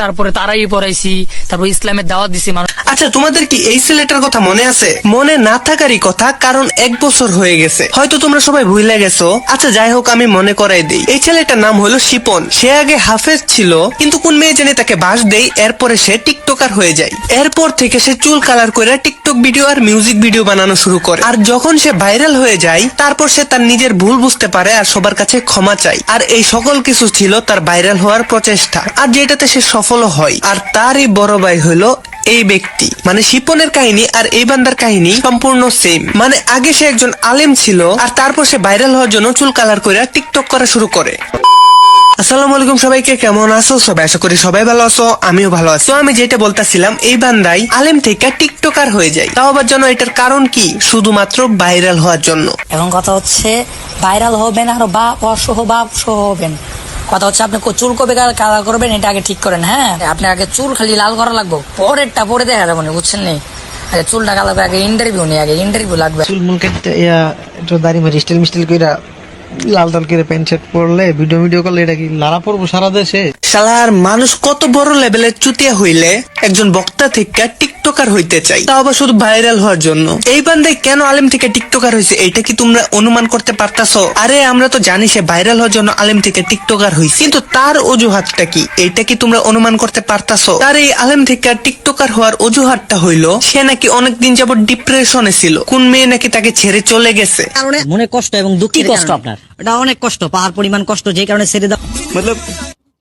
তারপরে তারাই পড়াইছি, তারপর ইসলামের দাওয়াত দিছি মানুষ। আচ্ছা, তোমাদের কি এই ছেলেটার কথা মনে আছে? মনে না থাকারই কথা, কারণ 1 বছর হয়ে গেছে, হয়তো তোমরা সবাই ভুলে গেছো। আচ্ছা যাই হোক, আমি মনে করাই দিই। এই ছেলেটার নাম হলো শিপন। সে আগে হাফেজ ছিল, কিন্তু কোন মেয়ে জানে তাকে বাস দেয়, এরপরে সে টিকটকার হয়ে যায়। এরপর থেকে সে চুল কালার করে টিকটক ভিডিও আর মিউজিক ভিডিও বানানো শুরু করে। আর যখন সে ভাইরাল হয়ে যায়, তারপর সে তার নিজের ভুল বুঝতে পারে আর সবার কাছে ক্ষমা চায়। আর এই সকল কিছু ছিল তার ভাইরাল হওয়ার প্রচেষ্টা, আর যেটাতে সে সফল হয়। আর তারই বড় ভাই হলো এই ব্যক্তি। মানে শিপনের কাহিনী আর এই বান্দার কাহিনী সম্পূর্ণ সেম। মানে আগে সে একজন আলেম ছিল, আর তারপর সে ভাইরাল হওয়ার জন্য চুল কালার করে টিকটক করা শুরু করে। আসসালামু আলাইকুম সবাইকে, কেমন আছো সবাই? আশা করি সবাই ভালো আছো, আমিও ভালো আছি। তো আমি যেটা বলতেছিলাম, এই বান্দাই আলেম থেকে টিকটকার হয়ে যায়। তাও আবার জন্য এটার কারণ কি? শুধুমাত্র ভাইরাল হওয়ার জন্য। এখন কথা হচ্ছে ভাইরাল হবেন আর বাপ সহ হবেন। কথা হচ্ছে আপনি চুল কবে কালার করবেন এটা আগে ঠিক করেন। হ্যাঁ, আপনি আগে চুল খালি লাল করা লাগবে, পরেরটা পরে দেখা যাবে না, বুঝছেন নি? আগে চুলটা কালার আগে ইন্টারভিউ নেই, আগে ইন্টারভিউ লাগবে। চুল মুল কেটে একটু দাড়ি মারি স্টাইল মিস্টাইল কইরা লাল লাল করে প্যান্ট শার্ট পরলে ভিডিও করলে এটা কি লারা পড়বো সারা দেশে? শালার মানুষ কত বড় লেভেলের চুতিয়া হইলে একজন বক্তা থেকে টিকটকার হইতে চাই, তাও আবার শুধু ভাইরাল হওয়ার জন্য। এই বান্দাই কেন আলেম থেকে টিকটকার হয়েছে, এটা কি তোমরা অনুমান করতে পারতাছো? আরে আমরা তো জানি সে ভাইরাল হওয়ার জন্য আলেম থেকে টিকটকার হয়েছে, কিন্তু তার অজুহাতটা কি, এটা কি তোমরা অনুমান করতে পারতাছো? তার এই আলেম থেকে টিকটকার হওয়ার অজুহাতটা হইলো সে নাকি অনেকদিন যাবত ডিপ্রেশনে ছিল, কোন মেয়ে নাকি তাকে ছেড়ে চলে গেছে। মনে কষ্ট এবং দুঃখের কষ্ট আপনার, এটা অনেক কষ্ট, পাহাড় পরিমাণ কষ্ট, যে কারণে ছেড়ে দাও। মতলব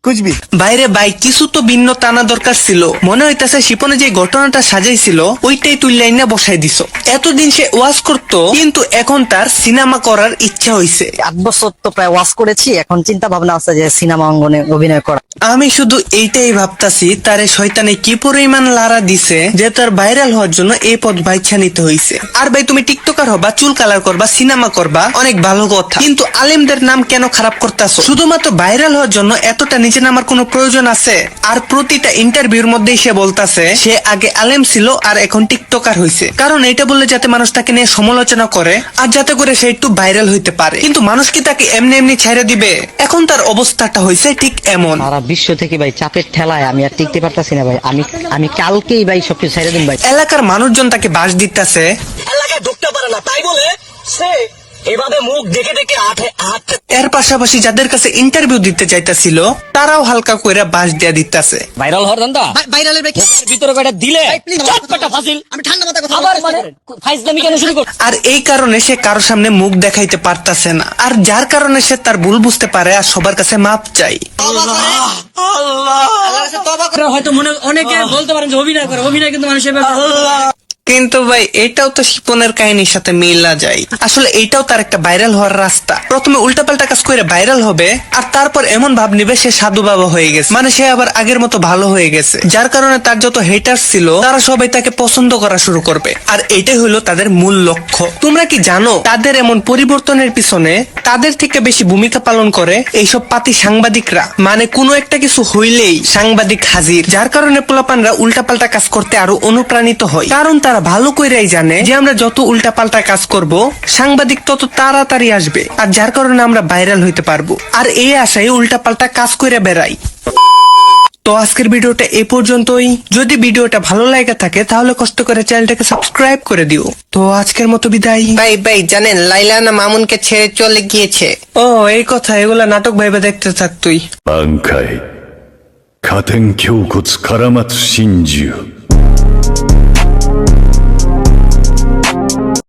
কুছবি বাইরে ভাই কিছু তো ভিন্ন টানা দরকার ছিল। মনে হইতাছে শিপনে যে ঘটনাটা সাজাইছিল ওইটাই তুই লাইনে বসাই দিছো। এতদিন সে ওয়াজ করতো, কিন্তু এখন তার সিনেমা করার ইচ্ছা হইছে। 8 বছর তো প্রায় ওয়াজ করেছি, এখন চিন্তা ভাবনা আছে যে সিনেমা অঙ্গনে অভিনয় করা। আমি শুধু এইটাই ভাবতাছি তারে শয়তানে কি পরিমাণ লারা দিছে যে তার ভাইরাল হওয়ার জন্য এই পথ বাইছা নিতে হইছে। আর ভাই তুমি টিকটকার হবা, চুল কালার করবা, সিনেমা করবা, অনেক ভালো কথা, কিন্তু আলেমদের নাম কেন খারাপ করতাছো? শুধুমাত্র ভাইরাল হওয়ার জন্য এতটা নিচে নামার কোনো প্রয়োজন আছে? আর প্রতিটা ইন্টারভিউর মধ্যেই সে বলতাছে সে আগে আলেম ছিল আর এখন টিকটকার হইছে, কারণ এটা বললে যাতে মানুষ তাকে নিয়ে সমালোচনা করে আর যাতে করে সে একটু ভাইরাল হইতে পারে। কিন্তু মানুষ কি তাকে এমনি এমনি ছেড়ে দিবে? এখন তার অবস্থাটা হইছে ঠিক এমন। সারা বিশ্ব থেকে ভাই চাপের ঠেলায় আমি আর টিকতে পারতাছি না ভাই। আমি কালকেই ভাই সবকিছু ছেড়ে দিন ভাই। এলাকার মানুষজন তাকে বাস দিতেছে, এলাকায় ঢুকতে পারে না, তাই বলে সে এভাবে মুখ দেখে দেখে হাত। এর পাশাপাশি যাদের কাছে ইন্টারভিউ দিতে চাইতেছিল তারাও হালকা কইরা বাস দিয়া দিতেছে। ভাইরাল হওয়ার ধান্দা, ভাইরালের ভাই ভিতরে কয়টা দিলে চটপটা ফাজিল। আমি ঠান্ডা মাথায় কথা আবার মানে ফাইজলামি কেন শুরু কর? আর এই কারণে সে কারোর সামনে মুখ দেখাইতে পারতাছে না, আর যার কারণে সে তার ভুল বুঝতে পারে আর সবার কাছে মাপ চাই। হয়তো মনে অনেকে বলতে পারেন যে অভিনয় করে, অভিনয় কিন্তু মানুষের কিন্তু ভাই এটাও তো শিপনের কাহিনীর সাথে মিলা যায়। আসলে এটাও তার একটা ভাইরাল হওয়ার রাস্তা। প্রথমে উল্টাপাল্টা কাজ করে ভাইরাল হবে, আর তারপর এমন ভাব নিবে সে সাধু বাবা হয়ে গেছে, মানে সে আবার আগের মতো ভালো হয়ে গেছে, যার কারণে তার যত হেটার্স ছিল তারা সবাই তাকে পছন্দ করা শুরু করবে। আর এটাই হলো তাদের মূল লক্ষ্য। তোমরা কি জানো তাদের এমন পরিবর্তনের পিছনে তাদের থেকে বেশি ভূমিকা পালন করে এইসব পাতি সাংবাদিকরা? মানে কোনো একটা কিছু হইলেই সাংবাদিক হাজির, যার কারণে পোলাপানরা উল্টাপাল্টা কাজ করতে আরো অনুপ্রাণিত হয়, কারণ তারা ভালো কইরাই জানে যে আমরা যত উল্টাপাল্টা কাজ করব সাংবাদিক তত তাড়াতাড়ি আসবে, আর যার কারণে আমরা ভাইরাল হইতে পারবো। আর এই আশায় উল্টাপাল্টা কাজ করে বেড়াই। তো আজকের ভিডিওটা এই পর্যন্তই। যদি ভিডিওটা ভালো লাগে থাকে তাহলে কষ্ট করে চ্যানেলটাকে সাবস্ক্রাইব করে দিও। তো আজকের মতো বিদায়। ভাই জানেন লাইলা না মামুনকে ছেড়ে চলে গিয়েছে? ও এই কথা, এগুলা নাটক ভাইবে দেখতে থাক তুই।暗海、加点胸骨から待つ真珠。